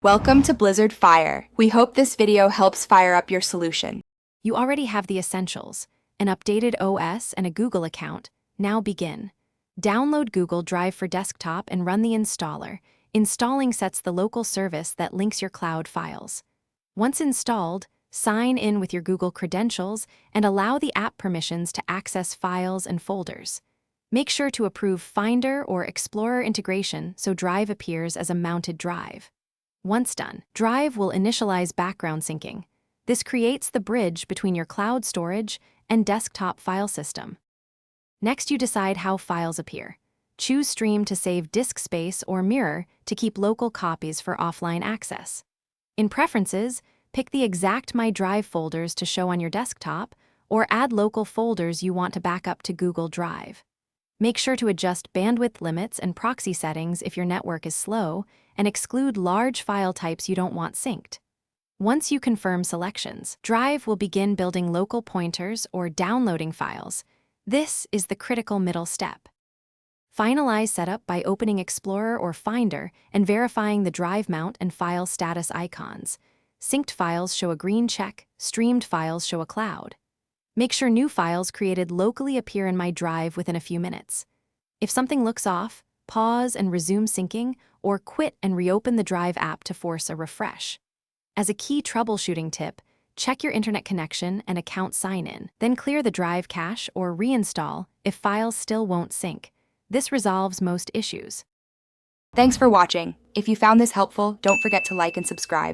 Welcome to Blizzard Fire. We hope this video helps fire up your solution. You already have the essentials, an updated OS and a Google account. Now begin. Download Google Drive for desktop and run the installer. Installing sets the local service that links your cloud files. Once installed, sign in with your Google credentials and allow the app permissions to access files and folders. Make sure to approve Finder or Explorer integration so Drive appears as a mounted drive. Once done, Drive will initialize background syncing. This creates the bridge between your cloud storage and desktop file system. Next, you decide how files appear. Choose Stream to save disk space or Mirror to keep local copies for offline access. In Preferences, pick the exact My Drive folders to show on your desktop or add local folders you want to back up to Google Drive. Make sure to adjust bandwidth limits and proxy settings if your network is slow, and exclude large file types you don't want synced. Once you confirm selections, Drive will begin building local pointers or downloading files. This is the critical middle step. Finalize setup by opening Explorer or Finder and verifying the Drive mount and file status icons. Synced files show a green check, streamed files show a cloud. Make sure new files created locally appear in My Drive within a few minutes. If something looks off, pause and resume syncing, or quit and reopen the Drive app to force a refresh. As a key troubleshooting tip, check your internet connection and account sign-in, then clear the Drive cache or reinstall if files still won't sync. This resolves most issues. Thanks for watching. If you found this helpful, don't forget to like and subscribe.